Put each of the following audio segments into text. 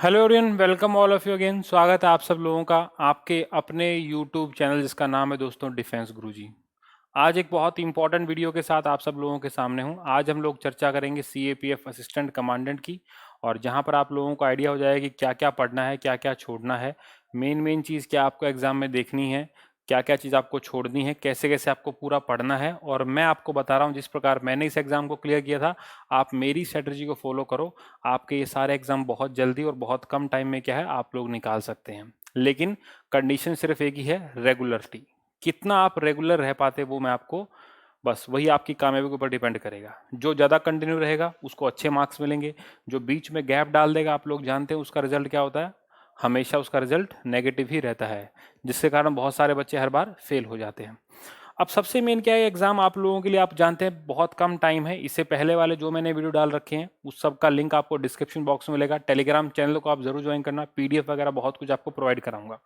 Hello everyone, welcome all of you again. स्वागत है आप सब लोगों का आपके अपने यूट्यूब चैनल जिसका नाम है दोस्तों डिफेंस गुरुजी। आज एक बहुत ही इंपॉर्टेंट वीडियो के साथ आप सब लोगों के सामने हूं। आज हम लोग चर्चा करेंगे सीएपीएफ असिस्टेंट कमांडेंट की, और जहां पर आप लोगों को आइडिया हो जाएगा कि क्या क्या पढ़ना है, क्या क्या छोड़ना है, मेन मेन चीज़ क्या आपको एग्जाम में देखनी है, क्या क्या चीज़ आपको छोड़नी है, कैसे कैसे आपको पूरा पढ़ना है। और मैं आपको बता रहा हूँ जिस प्रकार मैंने इस एग्ज़ाम को क्लियर किया था, आप मेरी स्ट्रेटजी को फॉलो करो। आपके ये सारे एग्जाम बहुत जल्दी और बहुत कम टाइम में क्या है आप लोग निकाल सकते हैं। लेकिन कंडीशन सिर्फ एक ही है, रेगुलरिटी। कितना आप रेगुलर रह पाते वो मैं आपको, बस वही आपकी कामयाबी के ऊपर डिपेंड करेगा। जो ज़्यादा कंटिन्यू रहेगा उसको अच्छे मार्क्स मिलेंगे। जो बीच में गैप डाल देगा, आप लोग जानते हैं उसका रिजल्ट क्या होता है, हमेशा उसका रिजल्ट नेगेटिव ही रहता है, जिसके कारण बहुत सारे बच्चे हर बार फेल हो जाते हैं। अब सबसे मेन क्या है, एग्जाम आप लोगों के लिए आप जानते हैं बहुत कम टाइम है। इससे पहले वाले जो मैंने वीडियो डाल रखे हैं उस सब का लिंक आपको डिस्क्रिप्शन बॉक्स में मिलेगा। टेलीग्राम चैनल को आप जरूर ज्वाइन करना, पीडीएफ वगैरह बहुत कुछ आपको प्रोवाइड कराऊंगा।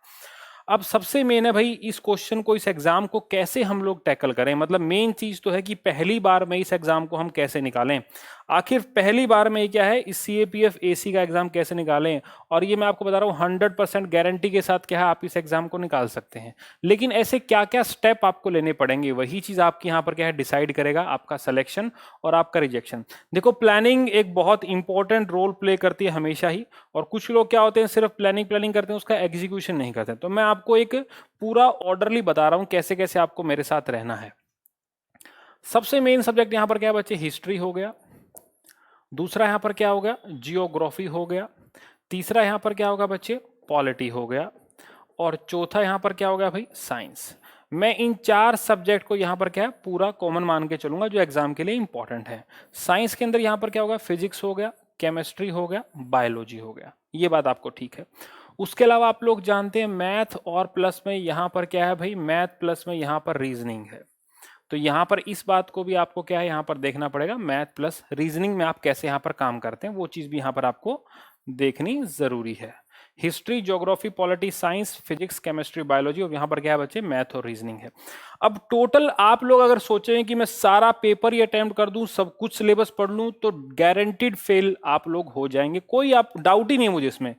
अब सबसे मेन है भाई, इस क्वेश्चन को, इस एग्जाम को कैसे हम लोग टैकल करें। मतलब मेन चीज तो है कि पहली बार में इस एग्जाम को हम कैसे निकालें। आखिर पहली बार में क्या है, इस सीएपीएफ एसी का एग्जाम कैसे निकालें। और ये मैं आपको बता रहा हूँ 100% गारंटी के साथ क्या है आप इस एग्जाम को निकाल सकते हैं। लेकिन ऐसे क्या क्या स्टेप आपको लेने पड़ेंगे, वही चीज आपकी यहाँ पर क्या है डिसाइड करेगा आपका सिलेक्शन और आपका रिजेक्शन। देखो, प्लानिंग एक बहुत इंपॉर्टेंट रोल प्ले करती है हमेशा ही। और कुछ लोग क्या होते हैं सिर्फ प्लानिंग प्लानिंग करते हैं, उसका एग्जीक्यूशन नहीं करते। तो मैं आपको एक पूरा ऑर्डरली बता रहा हूं कैसे कैसे आपको मेरे साथ रहना है। सबसे मेन सब्जेक्ट यहां पर क्या है बच्चे, हिस्ट्री हो गया। दूसरा यहां पर क्या हो गया, जियोग्राफी हो गया। तीसरा यहां पर क्या होगा बच्चे, पॉलिटी हो गया। और चौथा यहां पर क्या हो गया भाई, साइंस। मैं इन चार सब्जेक्ट को यहां पर क्या है पूरा कॉमन मान के चलूंगा जो एग्जाम के लिए इंपॉर्टेंट है। साइंस के अंदर यहां पर क्या होगा, फिजिक्स हो गया, केमिस्ट्री हो गया, बायोलॉजी हो गया। ये बात आपको ठीक है। उसके अलावा आप लोग जानते हैं मैथ और प्लस में यहां पर क्या है भाई, मैथ प्लस में यहां पर रीजनिंग है। तो यहां पर इस बात को भी आपको क्या है यहां पर देखना पड़ेगा, मैथ प्लस रीजनिंग में आप कैसे यहां पर काम करते हैं वो चीज भी यहां पर आपको देखनी जरूरी है। History, geography, polity, science, physics, chemistry, biology, और यहाँ पर क्या है बच्चे, मैथ और रीजनिंग है। अब टोटल आप लोग अगर सोचें कि मैं सारा पेपर ही अटेम्प्ट कर दूं, सब कुछ सिलेबस पढ़ लूं, तो गारंटीड फेल आप लोग हो जाएंगे। कोई आप डाउट ही नहीं है मुझे इसमें।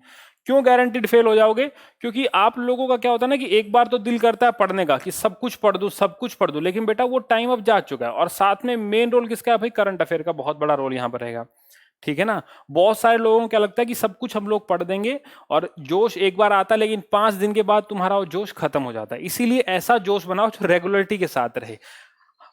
क्यों गारंटीड फेल हो जाओगे, क्योंकि आप लोगों का क्या होता है ना कि एक बार तो दिल करता है पढ़ने का कि सब कुछ पढ़ दूं सब कुछ पढ़ दूं, लेकिन बेटा वो टाइम अब जा चुका है। और साथ में मेन रोल किसका है भाई, करंट अफेयर का बहुत बड़ा रोल यहां पर रहेगा। ठीक है ना। बहुत सारे लोगों को क्या लगता है कि सब कुछ हम लोग पढ़ देंगे और जोश एक बार आता है, लेकिन 5 दिन के बाद तुम्हारा वो जोश खत्म हो जाता है। इसीलिए ऐसा जोश बनाओ जो रेगुलरिटी के साथ रहे।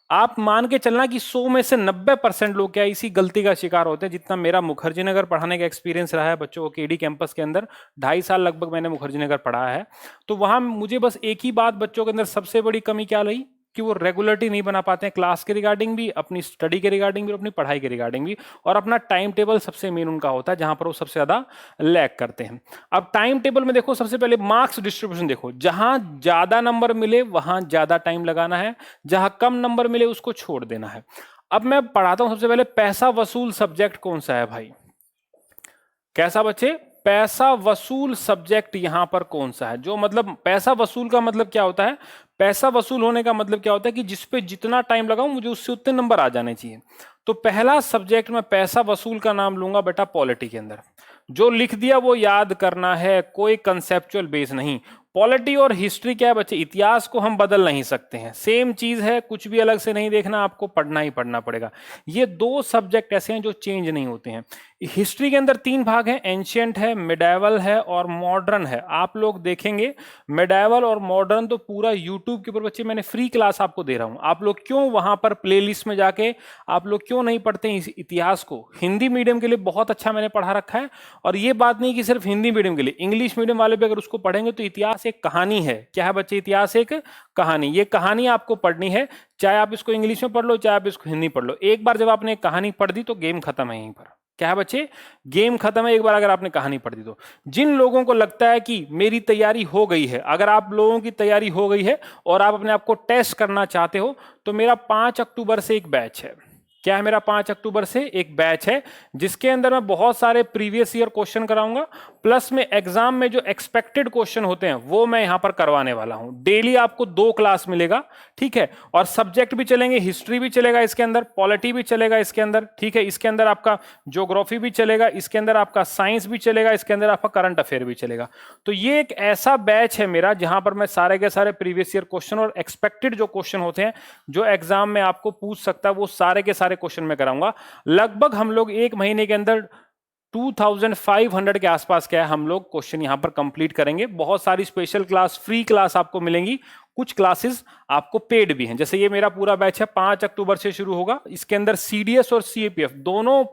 आप मान के चलना कि 100 में से 90% लोग क्या इसी गलती का शिकार होते हैं। जितना मेरा मुखर्जी नगर पढ़ाने का एक्सपीरियंस रहा है बच्चों को, केडी कैंपस के अंदर 2.5 साल लगभग मैंने मुखर्जी नगर पढ़ा है। तो वहां मुझे बस एक ही बात बच्चों के अंदर सबसे बड़ी कमी क्या रही, कि वो रेगुलरिटी नहीं बना पाते हैं, क्लास के रिगार्डिंग भी, अपनी स्टडी के रिगार्डिंग भी, अपनी पढ़ाई के रिगार्डिंग भी। और अपना टाइम टेबल सबसे मेन उनका होता है जहां पर वो सबसे ज्यादा लैग करते हैं। अब टाइम टेबल में देखो, सबसे पहले मार्क्स डिस्ट्रीब्यूशन देखो, जहां ज्यादा नंबर मिले वहां ज्यादा टाइम लगाना है, जहां कम नंबर मिले उसको छोड़ देना है। अब मैं पढ़ाता हूं सबसे पहले, पैसा वसूल सब्जेक्ट कौन सा है भाई, कैसा बच्चे, पैसा वसूल सब्जेक्ट यहां पर कौन सा है। जो मतलब पैसा वसूल का मतलब क्या होता है, पैसा वसूल होने का मतलब क्या होता है कि जिस पे जितना टाइम लगाऊं मुझे उससे उतने नंबर आ जाने चाहिए। तो पहला सब्जेक्ट में पैसा वसूल का नाम लूंगा बेटा पॉलिटी के अंदर। जो लिख दिया वो याद करना है, कोई कंसेप्चुअल बेस नहीं। पॉलिटी और हिस्ट्री क्या है बच्चे, इतिहास को हम बदल नहीं सकते हैं, सेम चीज है, कुछ भी अलग से नहीं देखना, आपको पढ़ना ही पढ़ना पड़ेगा। ये दो सब्जेक्ट ऐसे हैं जो चेंज नहीं होते हैं। हिस्ट्री के अंदर 3 भाग हैं, एंशियंट है, मिडाइवल है और मॉडर्न है। आप लोग देखेंगे मिडाइवल और मॉडर्न तो पूरा यूट्यूब के ऊपर बच्चे मैंने फ्री क्लास आपको दे रहा हूं। आप लोग क्यों वहां पर प्लेलिस्ट में जाके आप लोग क्यों नहीं पढ़ते हैं इस इतिहास को। हिंदी मीडियम के लिए बहुत अच्छा मैंने पढ़ा रखा है। और ये बात नहीं कि सिर्फ हिंदी मीडियम के लिए, इंग्लिश मीडियम वाले भी अगर उसको पढ़ेंगे तो इतिहास एक कहानी है। क्या है बच्चे, इतिहास एक कहानी। ये कहानी आपको पढ़नी है, चाहे आप इसको इंग्लिश में पढ़ लो चाहे आप इसको हिंदी पढ़ लो। एक बार जब आपने एक कहानी पढ़ दी तो गेम खत्म है यहीं पर। क्या है बच्चे, गेम खत्म है एक बार अगर आपने कहानी पढ़ दी तो। जिन लोगों को लगता है कि मेरी तैयारी हो गई है, अगर आप लोगों की तैयारी हो गई है और आप अपने आप को टेस्ट करना चाहते हो, तो मेरा 5 अक्टूबर से एक बैच है। क्या है मेरा 5 अक्टूबर से एक बैच है जिसके अंदर मैं बहुत सारे प्रीवियस ईयर क्वेश्चन कराऊंगा, प्लस में एग्जाम में जो एक्सपेक्टेड क्वेश्चन होते हैं वो मैं यहां पर करवाने वाला हूं। डेली आपको 2 क्लास मिलेगा, ठीक है, और सब्जेक्ट भी चलेंगे, हिस्ट्री भी चलेगा इसके अंदर, पॉलिटी भी चलेगा इसके अंदर, ठीक है, इसके अंदर आपका ज्योग्राफी भी चलेगा, इसके अंदर आपका साइंस भी चलेगा, इसके अंदर आपका करंट अफेयर भी चलेगा। तो ये एक ऐसा बैच है मेरा जहां पर मैं सारे के सारे प्रीवियस ईयर क्वेश्चन और एक्सपेक्टेड जो क्वेश्चन होते हैं जो एग्जाम में आपको पूछ सकता है वो सारे के सारे क्वेश्चन मैं कराऊंगा। लगभग हम लोग एक महीने के अंदर 2500 के आसपास क्या है हम लोग क्वेश्चन यहां पर कंप्लीट करेंगे। बहुत सारी स्पेशल क्लास, फ्री क्लास आपको मिलेंगी, कुछ क्लासेस आपको पेड भी हैं। जैसे ये मेरा पूरा बैच है 5 अक्टूबर से शुरू होगा, इसके अंदर सीडीएस और सीएपीएफ दोनों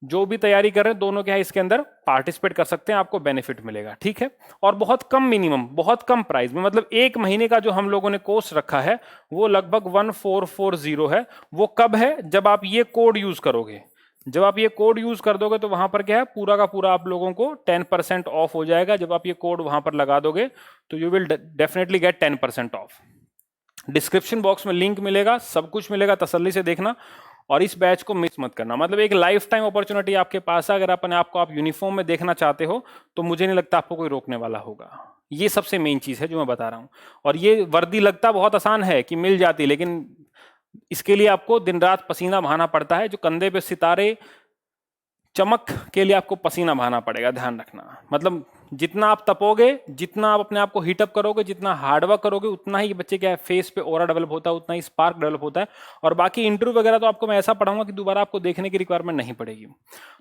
जो भी तैयारी कर रहे हैं दोनों क्या है इसके अंदर पार्टिसिपेट कर सकते हैं, आपको बेनिफिट मिलेगा, ठीक है। और बहुत कम मिनिमम, बहुत कम प्राइस में, मतलब एक महीने का जो हम लोगों ने कोर्स रखा है वो लगभग 1440 है। वो कब है? जब आप ये कोड यूज करोगे। जब आप ये कोड यूज कर दोगे तो वहां पर क्या है पूरा का पूरा आप लोगों को 10% ऑफ हो जाएगा। जब आप ये कोड वहां पर लगा दोगे तो you will definitely get 10% of. Description box में लिंक मिलेगा, सब कुछ मिलेगा, तसल्ली से देखना और इस बैच को मिस मत करना। मतलब एक लाइफ टाइम अपॉर्चुनिटी आपके पास है। अगर अपने आपको आप यूनिफॉर्म में देखना चाहते हो तो मुझे नहीं लगता आपको कोई रोकने वाला होगा। ये सबसे मेन चीज है जो मैं बता रहा हूं। और ये वर्दी लगता बहुत आसान है कि मिल जाती, लेकिन इसके लिए आपको दिन रात पसीना बहाना पड़ता है। जो कंधे पे सितारे चमक के लिए आपको पसीना बहाना पड़ेगा, ध्यान रखना। मतलब जितना आप तपोगे, जितना आप अपने आप को हीटअप करोगे, जितना हार्डवर्क करोगे, उतना ही बच्चे क्या है फेस पे ऑरा डेवलप होता है, उतना ही स्पार्क डेवलप होता है। और बाकी इंटरव्यू वगैरह तो आपको मैं ऐसा पढ़ाऊंगा कि दोबारा आपको देखने की रिक्वायरमेंट नहीं पड़ेगी।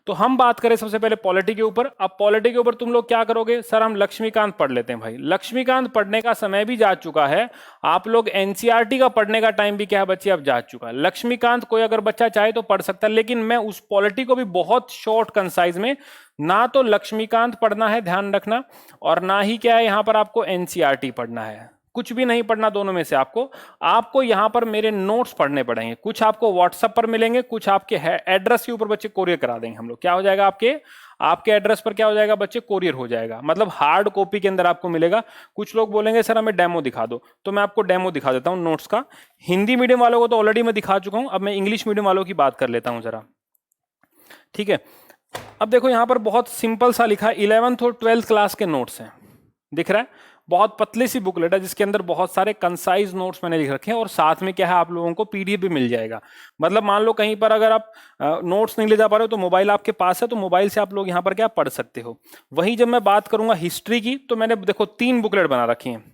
तो हम बात करें सबसे पहले पॉलिटी के ऊपर। अब पॉलिटी के ऊपर तुम लोग क्या करोगे? सर हम लक्ष्मीकांत पढ़ लेते हैं। भाई लक्ष्मीकांत पढ़ने का समय भी जा चुका है। आप लोग एनसीईआरटी का पढ़ने का टाइम भी क्या है बच्चे अब जा चुका है। लक्ष्मीकांत कोई अगर बच्चा चाहे तो पढ़ सकता है, लेकिन मैं उस पॉलिटी को भी बहुत शॉर्ट कंसाइज में, ना तो लक्ष्मीकांत पढ़ना है, ध्यान रखना, और ना ही क्या है यहां पर आपको एनसीईआरटी पढ़ना है। कुछ भी नहीं पढ़ना दोनों में से। आपको यहां पर मेरे नोट्स पढ़ने पड़ेंगे। कुछ आपको व्हाट्सएप पर मिलेंगे, कुछ आपके एड्रेस के ऊपर बच्चे कोरियर करा देंगे हम लोग। क्या हो जाएगा आपके एड्रेस पर क्या हो जाएगा बच्चे? कोरियर हो जाएगा। मतलब हार्ड कॉपी के अंदर आपको मिलेगा। कुछ लोग बोलेंगे सर हमें डेमो दिखा दो, तो मैं आपको डेमो दिखा देता हूं नोट्स का। हिंदी मीडियम वालों को तो ऑलरेडी मैं दिखा चुका हूं, अब मैं इंग्लिश मीडियम वालों की बात कर लेता हूं जरा, ठीक है। अब देखो यहां पर बहुत सिंपल सा लिखा है, 11th और 12th क्लास के नोट्स हैं, दिख रहा है। बहुत पतली सी बुकलेट है जिसके अंदर बहुत सारे कंसाइज नोट्स मैंने लिख रखे हैं, और साथ में क्या है आप लोगों को पीडीएफ भी मिल जाएगा। मतलब मान लो कहीं पर अगर आप नोट्स नहीं ले जा पा रहे हो तो मोबाइल आपके पास है, तो मोबाइल से आप लोग यहाँ पर क्या पढ़ सकते हो। वहीं जब मैं बात करूंगा हिस्ट्री की तो मैंने देखो 3 बुकलेट बना रखी हैं।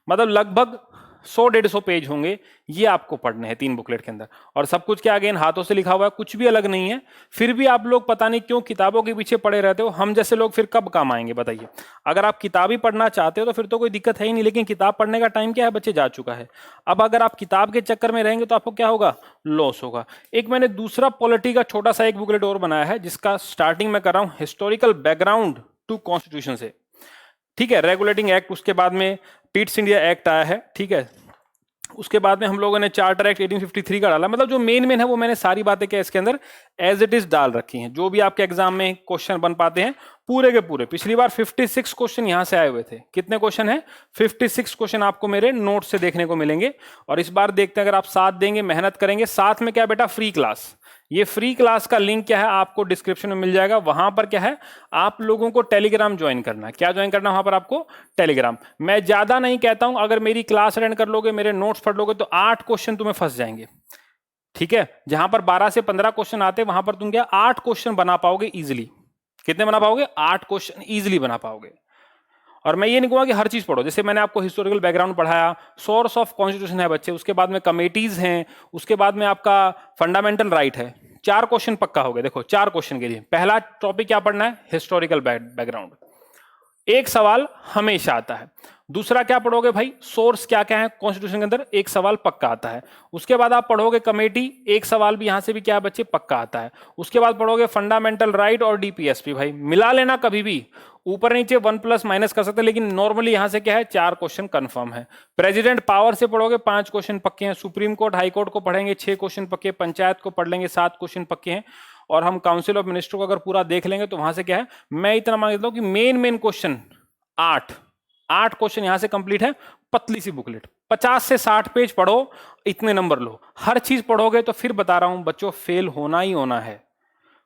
मतलब लगभग 100-150 पेज होंगे, ये आपको पढ़ने हैं 3 बुकलेट के अंदर। और सब कुछ क्या अगेन हाथों से लिखा हुआ है, कुछ भी अलग नहीं है। फिर भी आप लोग पता नहीं क्यों किताबों के पीछे पड़े रहते हो। हम जैसे लोग फिर कब काम आएंगे बताइए? अगर आप किताब ही पढ़ना चाहते हो तो फिर तो कोई दिक्कत है ही नहीं, लेकिन किताब पढ़ने का टाइम क्या है बच्चे जा चुका है। अब अगर आप किताब के चक्कर में रहेंगे तो आपको क्या होगा? लॉस होगा। एक मैंने दूसरा पॉलिटी का छोटा सा एक बुकलेट और बनाया है जिसका स्टार्टिंग में कर रहा हूं हिस्टोरिकल बैकग्राउंड टू कॉन्स्टिट्यूशन से, ठीक है। रेगुलेटिंग एक्ट, उसके बाद में पिट्स इंडिया एक्ट आया है, ठीक है। उसके बाद में हम लोगों ने चार्टर एक्ट 1853 का डाला। मतलब जो मेन है वो मैंने सारी बातें क्या इसके अंदर एज इट इज डाल रखी हैं, जो भी आपके एग्जाम में क्वेश्चन बन पाते हैं पूरे के पूरे। पिछली बार 56 क्वेश्चन यहां से आए हुए थे। कितने क्वेश्चन है? 56 क्वेश्चन आपको मेरे नोट से देखने को मिलेंगे। और इस बार देखते हैं अगर आप साथ देंगे, मेहनत करेंगे, साथ में क्या बेटा फ्री क्लास। ये फ्री क्लास का लिंक क्या है आपको डिस्क्रिप्शन में मिल जाएगा। वहां पर क्या है आप लोगों को टेलीग्राम ज्वाइन करना है। क्या ज्वाइन करना है वहां पर आपको? टेलीग्राम। मैं ज्यादा नहीं कहता हूं, अगर मेरी क्लास अटेंड कर लोगे, मेरे नोट्स पढ़ लोगे तो 8 क्वेश्चन तुम्हें फंस जाएंगे, ठीक है। जहां पर 12 से 15 क्वेश्चन आते हैं वहां पर तुम क्या 8 क्वेश्चन बना पाओगे इजिली। कितने बना पाओगे? 8 क्वेश्चन इजिली बना पाओगे। और मैं ये नहीं कहूंगा कि हर चीज पढ़ो। जैसे मैंने आपको हिस्टोरिकल बैकग्राउंड पढ़ाया, सोर्स ऑफ कॉन्स्टिट्यूशन है बच्चे, उसके बाद में कमेटीज हैं, उसके बाद में आपका फंडामेंटल राइट है। 4 क्वेश्चन पक्का हो गए। देखो 4 क्वेश्चन के लिए पहला टॉपिक क्या पढ़ना है? Historical background. एक सवाल हमेशा आता है। दूसरा क्या पढ़ोगे भाई? सोर्स क्या क्या है कॉन्स्टिट्यूशन के अंदर, एक सवाल पक्का आता है। उसके बाद आप पढ़ोगे कमेटी, एक सवाल भी यहां से भी क्या है बच्चे पक्का आता है। उसके बाद पढ़ोगे फंडामेंटल राइट और डीपीएसपी। भाई मिला लेना कभी भी, ऊपर नीचे 1 प्लस माइनस कर सकते हैं, लेकिन नॉर्मली यहां से क्या है 4 क्वेश्चन कंफर्म है। प्रेसिडेंट पावर से पढ़ोगे 5 क्वेश्चन पक्के हैं। सुप्रीम कोर्ट हाई कोर्ट को पढ़ेंगे 6 क्वेश्चन पक्के। पंचायत को पढ़ लेंगे 7 क्वेश्चन पक्के हैं। और हम काउंसिल ऑफ मिनिस्टर को अगर पूरा देख लेंगे तो वहां से क्या है, मैं इतना मान लेता हूं कि मेन क्वेश्चन 8 क्वेश्चन यहां से कंप्लीट है। पतली सी बुकलेट, 50 से 60 पेज पढ़ो, इतने नंबर लो। हर चीज पढ़ोगे तो फिर बता रहा हूं बच्चों, फेल होना ही होना है।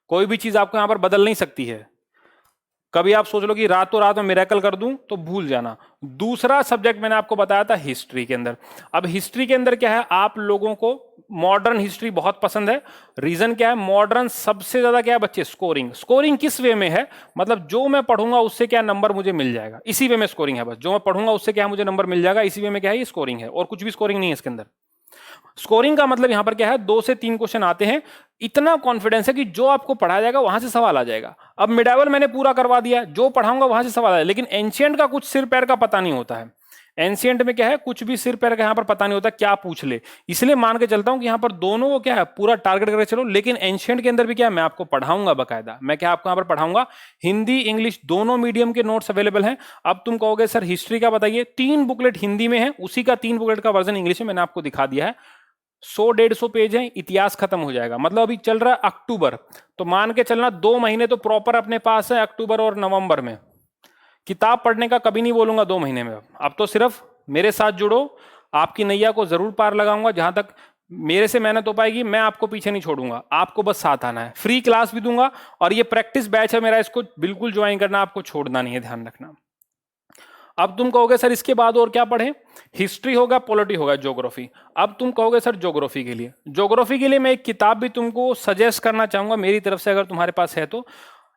कोई भी चीज आपको यहां पर बदल नहीं सकती है। कभी आप सोच लो कि रातों रात में मिरेकल कर दूं, तो भूल जाना। दूसरा सब्जेक्ट मैंने आपको बताया था हिस्ट्री के अंदर। अब हिस्ट्री के अंदर क्या है, आप लोगों को मॉडर्न हिस्ट्री बहुत पसंद है। रीजन क्या है, मॉडर्न सबसे ज्यादा क्या है बच्चे, स्कोरिंग। स्कोरिंग किस वे में है, मतलब जो मैं पढ़ूंगा उससे क्या नंबर मुझे मिल जाएगा, इसी वे में स्कोरिंग है। बस जो मैं पढ़ूंगा उससे क्या मुझे नंबर मिल जाएगा, इसी वे में क्या है, ये स्कोरिंग है, और कुछ भी स्कोरिंग नहीं है इसके अंदर। स्कोरिंग का मतलब यहां पर क्या है, 2 से 3 क्वेश्चन आते हैं, इतना कॉन्फिडेंस है कि जो आपको पढ़ाया जाएगा वहां से सवाल आ जाएगा। अब मिडावल मैंने पूरा करवा दिया, जो पढ़ाऊंगा वहां से सवाल आएगा। लेकिन एंशिएंट का कुछ सिर पैर का पता नहीं होता है। एंशिएंट में क्या है, कुछ भी सिर पैर का यहां पर पता नहीं होता, क्या पूछ ले। इसलिए मान के चलता हूं कि यहां पर दोनों को क्या है, पूरा टारगेट करके चलो। लेकिन एंशिएंट के अंदर भी क्या है, मैं आपको पढ़ाऊंगा बकायदा। मैं क्या आपको यहां पर पढ़ाऊंगा, हिंदी इंग्लिश दोनों मीडियम के नोट्स अवेलेबल हैं। अब तुम कहोगे सर हिस्ट्री का बताइए, 3 बुकलेट हिंदी में है, उसी का 3 बुकलेट का वर्जन इंग्लिश में मैंने आपको दिखा दिया है। 100-150 पेज है, इतिहास खत्म हो जाएगा। मतलब अभी चल रहा है अक्टूबर, तो मान के चलना 2 महीने तो प्रॉपर अपने पास है, अक्टूबर और नवंबर में। किताब पढ़ने का कभी नहीं बोलूंगा 2 महीने में। अब तो सिर्फ मेरे साथ जुड़ो, आपकी नैया को जरूर पार लगाऊंगा। जहां तक मेरे से मेहनत हो पाएगी, मैं आपको पीछे नहीं छोड़ूंगा, आपको बस साथ आना है। फ्री क्लास भी दूंगा, और ये प्रैक्टिस बैच है मेरा, इसको बिल्कुल ज्वाइन करना, आपको छोड़ना नहीं है, ध्यान रखना। अब तुम कहोगे सर इसके बाद और क्या पढ़ें, हिस्ट्री होगा, पॉलिटी होगा, ज्योग्राफी। अब तुम कहोगे सर ज्योग्राफी के लिए मैं एक किताब भी तुमको सजेस्ट करना चाहूंगा मेरी तरफ से, अगर तुम्हारे पास है तो।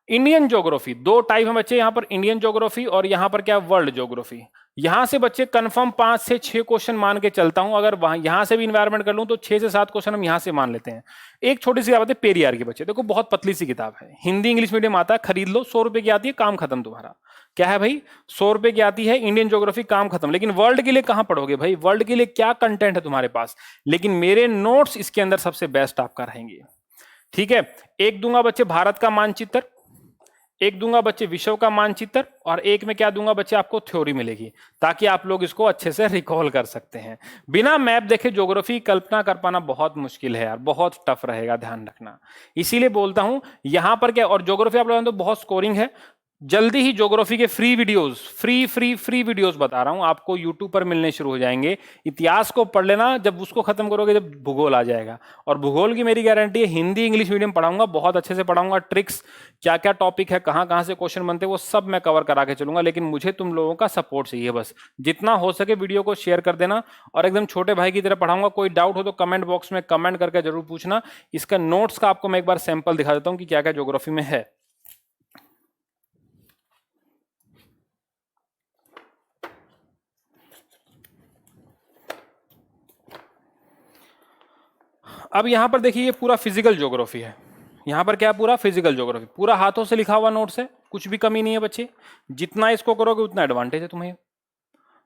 इंडियन ज्योग्राफी, 2 टाइप है बच्चे यहाँ पर, इंडियन ज्योग्राफी और यहाँ पर क्या, वर्ल्ड ज्योग्राफी। यहां से बच्चे कंफर्म 5 से 6 क्वेश्चन मान के चलता हूं। अगर वहां यहां से भी इन्वायरमेंट कर लूं तो 6 से 7 क्वेश्चन हम यहां से मान लेते हैं। एक छोटी सी बात है, पेरियार के बच्चे देखो, बहुत पतली सी किताब है, हिंदी इंग्लिश मीडियम आता है, खरीद लो, 100 रुपए की आती है, काम खत्म तुम्हारा। क्या है भाई, 100 रुपए की आती है इंडियन ज्योग्राफी, काम खत्म। लेकिन वर्ल्ड के लिए कहां पढ़ोगे भाई, वर्ल्ड के लिए क्या कंटेंट है तुम्हारे पास। लेकिन मेरे नोट्स इसके अंदर सबसे बेस्ट आपका रहेंगे। ठीक है, एक दूंगा बच्चे भारत का मानचित्र, एक दूंगा बच्चे विश्व का मानचित्र, और एक में क्या दूंगा बच्चे, आपको थ्योरी मिलेगी, ताकि आप लोग इसको अच्छे से रिकॉल कर सकते हैं। बिना मैप देखे ज्योग्राफी कल्पना कर पाना बहुत मुश्किल है यार, बहुत टफ रहेगा, ध्यान रखना। इसीलिए बोलता हूं यहां पर क्या, और ज्योग्राफी आप लोगों तो बहुत स्कोरिंग है। जल्दी ही ज्योग्राफी के फ्री वीडियोस, फ्री वीडियोस बता रहा हूं आपको, यूट्यूब पर मिलने शुरू हो जाएंगे। इतिहास को पढ़ लेना, जब उसको खत्म करोगे जब भूगोल आ जाएगा। और भूगोल की मेरी गारंटी है, हिंदी इंग्लिश मीडियम पढ़ाऊंगा, बहुत अच्छे से पढ़ाऊंगा। ट्रिक्स, क्या क्या टॉपिक है, कहां कहां से क्वेश्चन बनते हैं, वो सब मैं कवर करा के चलूंगा। लेकिन मुझे तुम लोगों का सपोर्ट चाहिए बस। जितना हो सके वीडियो को शेयर कर देना, और एकदम छोटे भाई की तरह पढ़ाऊंगा। कोई डाउट हो तो कमेंट बॉक्स में कमेंट करके जरूर पूछना। इसका नोट्स का आपको मैं एक बार सैंपल दिखा देता हूं कि क्या क्या ज्योग्राफी में है। अब यहां पर देखिए, ये पूरा फिजिकल ज्योग्राफी है। यहां पर क्या, पूरा फिजिकल ज्योग्राफी, पूरा हाथों से लिखा हुआ नोट्स है, कुछ भी कमी नहीं है बच्चे। जितना इसको करोगे उतना एडवांटेज है तुम्हें।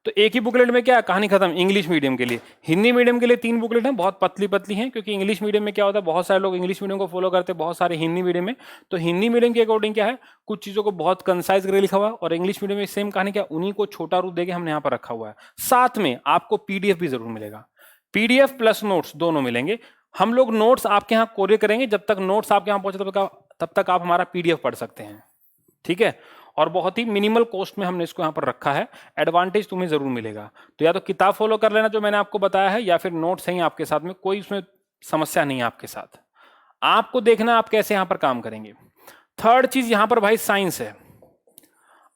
तो एक ही बुकलेट में क्या है, कहानी खत्म। इंग्लिश मीडियम के लिए, हिंदी मीडियम के लिए 3 बुकलेट हैं, बहुत पतली पतली हैं, क्योंकि इंग्लिश मीडियम में क्या होता है, बहुत सारे लोग इंग्लिश मीडियम को फॉलो करते हैं, बहुत सारे हिंदी मीडियम में। तो हिंदी मीडियम के अकॉर्डिंग क्या है, कुछ चीजों को बहुत कंसाइज करके लिखा हुआ है, और इंग्लिश मीडियम में सेम कहानी क्या, उन्हीं को छोटा रूप देके हमने यहाँ पर रखा हुआ है। साथ में आपको पीडीएफ भी जरूर मिलेगा, पीडीएफ प्लस नोट्स दोनों मिलेंगे। हम लोग नोट्स आपके यहाँ कोरियर करेंगे, जब तक नोट्स आपके यहाँ पहुंचे तब तक आप हमारा पीडीएफ पढ़ सकते हैं। ठीक है, और बहुत ही मिनिमल कॉस्ट में हमने इसको यहाँ पर रखा है। एडवांटेज तुम्हें जरूर मिलेगा। तो या तो किताब फॉलो कर लेना जो मैंने आपको बताया है, या फिर नोट्स हैं आपके साथ में, कोई उसमें समस्या नहीं है आपके साथ। आपको देखना आप कैसे यहाँ पर काम करेंगे। थर्ड चीज यहाँ पर भाई साइंस है।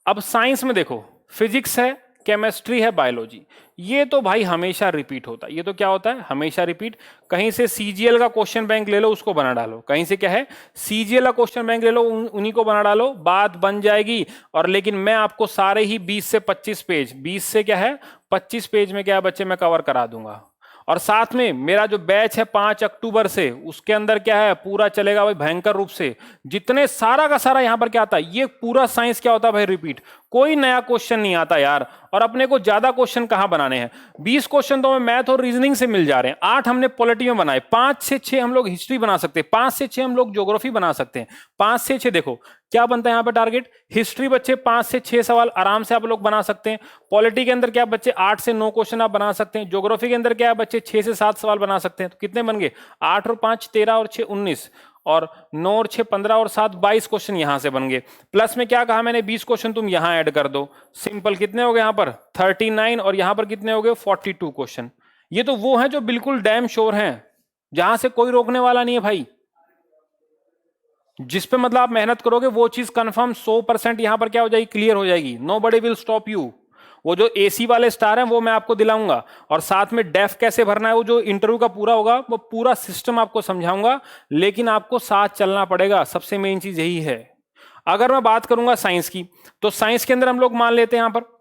अब साइंस में देखो, फिजिक्स है, केमिस्ट्री है, बायोलॉजी। ये तो भाई हमेशा रिपीट होता है। ये तो क्या होता है, हमेशा रिपीट। कहीं से सीजीएल का क्वेश्चन बैंक ले लो, उसको बना डालो। कहीं से क्या है, सीजीएल का क्वेश्चन बैंक ले लो, उन्हीं को बना डालो, बात बन जाएगी। और लेकिन मैं आपको सारे ही 20 से 25 पेज, 20 से क्या है 25 पेज में क्या है बच्चे, मैं कवर करा दूंगा। और साथ में मेरा जो बैच है 5 अक्टूबर से, उसके अंदर क्या है, पूरा चलेगा भाई भयंकर रूप से। जितने सारा का सारा यहां पर क्या आता है, ये पूरा साइंस क्या होता है भाई, रिपीट। कोई नया क्वेश्चन नहीं आता यार। और अपने को ज्यादा क्वेश्चन कहां बनाने हैं, 20 क्वेश्चन तो हमें मैथ और रीजनिंग से मिल जा रहे हैं, 8 हमने पॉलिटी में बनाए, 5 से 6 हम लोग हिस्ट्री बना सकते हैं, 5 से 6 हम लोग ज्योग्राफी बना सकते हैं। 5 से 6 देखो क्या बनता है यहाँ पे टारगेट, हिस्ट्री बच्चे 5 से 6 सवाल आराम से आप लोग बना सकते हैं। पॉलिटी के अंदर क्या बच्चे 8 से 9 क्वेश्चन आप बना सकते हैं। ज्योग्राफी के अंदर क्या बच्चे 6 से 7 सवाल बना सकते हैं। तो कितने बन गए, 8 और 5 13 और 6 19। और 9 और 6 15 और 7 22 क्वेश्चन यहां से बन गए। प्लस में क्या कहा मैंने, 20 क्वेश्चन तुम यहां ऐड कर दो। सिंपल कितने हो गए यहां पर 39 और यहां पर कितने हो गए 42 क्वेश्चन। ये तो वो हैं जो बिल्कुल डैम श्योर हैं, जहां से कोई रोकने वाला नहीं है भाई। जिस पे मतलब आप मेहनत करोगे वो चीज कंफर्म 100% यहां पर क्या हो जाएगी, क्लियर हो जाएगी। Nobody will stop you. वो जो एसी वाले स्टार हैं वो मैं आपको दिलाऊंगा, और साथ में डेफ कैसे भरना है वो जो इंटरव्यू का पूरा होगा वो पूरा सिस्टम आपको समझाऊंगा। लेकिन आपको साथ चलना पड़ेगा, सबसे मेन चीज यही है। अगर मैं बात करूंगा साइंस की, तो साइंस के अंदर हम लोग मान लेते हैं यहां पर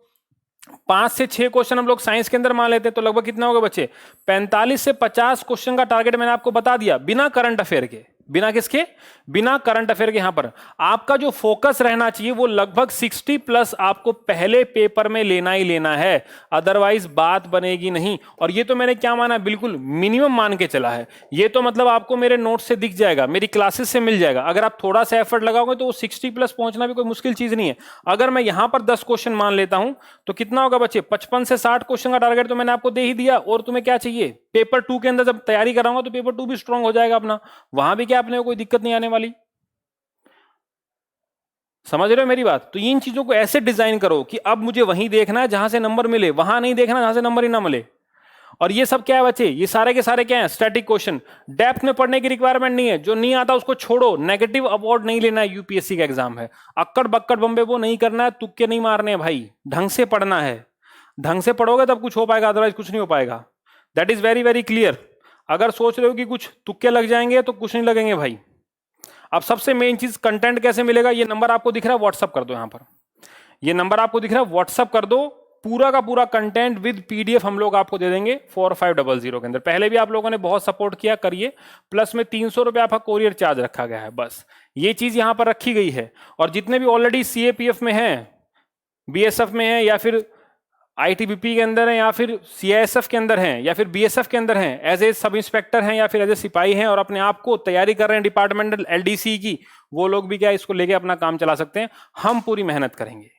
5 से 6 क्वेश्चन हम लोग साइंस के अंदर मान लेते हैं, तो लगभग कितना होगा बच्चे 45 से 50 क्वेश्चन का टारगेट मैंने आपको बता दिया, बिना करंट अफेयर के। बिना किसके, बिना करंट अफेयर के। यहां पर आपका जो फोकस रहना चाहिए वो लगभग 60 प्लस आपको पहले पेपर में लेना ही लेना है, अदरवाइज बात बनेगी नहीं। और ये तो मैंने क्या माना, बिल्कुल मिनिमम मान के चला है। ये तो मतलब आपको मेरे नोट से दिख जाएगा, मेरी क्लासेस से मिल जाएगा। अगर आप थोड़ा सा एफर्ट लगाओगे तो वो 60 प्लस पहुंचना भी कोई मुश्किल चीज नहीं है। अगर मैं यहां पर 10 क्वेश्चन मान लेता हूं तो कितना होगा बच्चे 55 से 60 क्वेश्चन का टारगेट तो मैंने आपको दे ही दिया। और तुम्हें क्या चाहिए, पेपर 2 के अंदर जब तैयारी कराऊंगा तो पेपर 2 भी स्ट्रांग हो जाएगा अपना, वहां भी क्या अपने को कोई दिक्कत नहीं आने वाली। समझ रहे हो मेरी बात? तो इन चीजों को ऐसे डिजाइन करो कि अब मुझे वहीं देखना है जहां से नंबर मिले, वहां नहीं देखना जहां से नंबर ही ना मिले। और ये सब क्या है बच्चे, ये सारे के सारे क्या है, स्टैटिक क्वेश्चन। डेप्थ में पढ़ने की रिक्वायरमेंट नहीं है, जो नहीं आता उसको छोड़ो। नेगेटिव अवार्ड नहीं लेना है, यूपीएससी का एग्जाम है। अक्कड़ बक्कड़ बम्बे वो नहीं करना है, तुक्के नहीं मारने हैं भाई, ढंग से पढ़ना है। ढंग से पढ़ोगे तब कुछ हो पाएगा, अदरवाइज कुछ नहीं हो पाएगा। That is very very clear. अगर सोच रहे हो कि कुछ तुक्के लग जाएंगे तो कुछ नहीं लगेंगे भाई। अब सबसे मेन चीज कंटेंट कैसे मिलेगा, ये नंबर आपको दिख रहा है व्हाट्सअप कर दो। यहां पर ये नंबर आपको दिख रहा है व्हाट्सअप कर दो। पूरा का पूरा कंटेंट विद पीडीएफ हम लोग आपको दे देंगे 4500 के अंदर। पहले भी आप लोगों ने बहुत सपोर्ट किया, करिए। प्लस में 300 रुपये आपका कोरियर चार्ज रखा गया है, बस ये चीज यहां पर रखी गई है। और जितने भी ऑलरेडी सीएपीएफ में हैं, बीएसएफ में हैं, या फिर आईटीबीपी के अंदर हैं, या फिर सीआईएसएफ के अंदर हैं, या फिर बीएसएफ के अंदर हैं, एज ए सब इंस्पेक्टर हैं या फिर एज ए सिपाही हैं, और अपने आप को तैयारी कर रहे हैं डिपार्टमेंटल एलडीसी की, वो लोग भी क्या इसको लेके अपना काम चला सकते हैं। हम पूरी मेहनत करेंगे,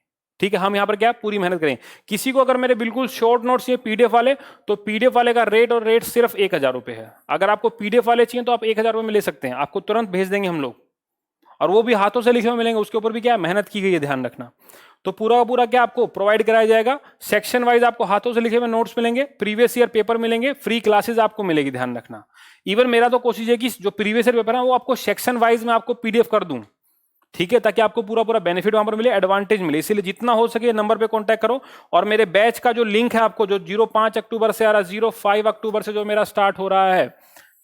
ठीक है। हम यहाँ पर क्या पूरी मेहनत करेंगे। किसी को अगर मेरे बिल्कुल शॉर्ट नोट्स चाहिए पीडीएफ वाले, तो पीडीएफ वाले का रेट और रेट सिर्फ 1000 रुपये है। अगर आपको पीडीएफ वाले चाहिए तो आप 1000 रुपये में ले सकते हैं, आपको तुरंत भेज देंगे हम लोग। और वो भी हाथों से लिखे हुए मिलेंगे, उसके ऊपर भी क्या मेहनत की गई है, ध्यान रखना। तो पूरा का पूरा क्या आपको प्रोवाइड कराया जाएगा, सेक्शन वाइज आपको हाथों से लिखे हुए नोट्स मिलेंगे, प्रीवियस ईयर पेपर मिलेंगे, फ्री क्लासेस आपको मिलेगी, ध्यान रखना। इवन मेरा तो कोशिश है कि जो प्रीवियस ईयर पेपर है वो आपको सेक्शन वाइज में आपको पीडीएफ कर दूं, ठीक है, ताकि आपको पूरा पूरा बेनिफिट वहां पर मिले, एडवांटेज मिले। इसीलिए जितना हो सके नंबर पे कांटेक्ट करो। और मेरे बैच का जो लिंक है आपको, जो 05 अक्टूबर से आ रहा है, 05 अक्टूबर से जो मेरा स्टार्ट हो रहा है,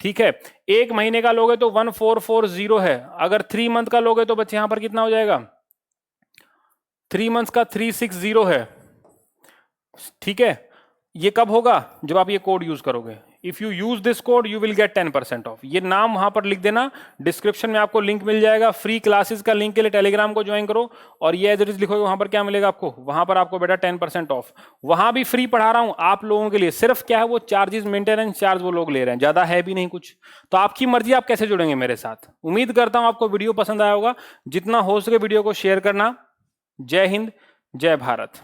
ठीक है। 1 महीने का लोगे तो 1440 है। अगर 3 मंथ का लोगे तो बच्चे यहां पर कितना हो जाएगा, 3 मंथ्स का 360 है, ठीक है। ये कब होगा, जब आप ये कोड यूज करोगे। If you use this code you will get 10% of. ये नाम वहां पर लिख देना, डिस्क्रिप्शन में आपको लिंक मिल जाएगा। फ्री क्लासेस का लिंक के लिए टेलीग्राम को ज्वाइन करो, और ये एज इट इज लिखोगे, वहां पर क्या मिलेगा आपको, वहां पर आपको बेटा 10% ऑफ। वहां भी फ्री पढ़ा रहा हूं आप लोगों के लिए, सिर्फ क्या है वो चार्जेस, मेंटेनेंस चार्ज वो लोग ले रहे हैं, ज्यादा है भी नहीं कुछ। तो आपकी मर्जी, आप कैसे जुड़ेंगे मेरे साथ। उम्मीद करता हूं आपको वीडियो पसंद आया होगा। जितना हो सके वीडियो को शेयर करना। जय हिंद, जय भारत।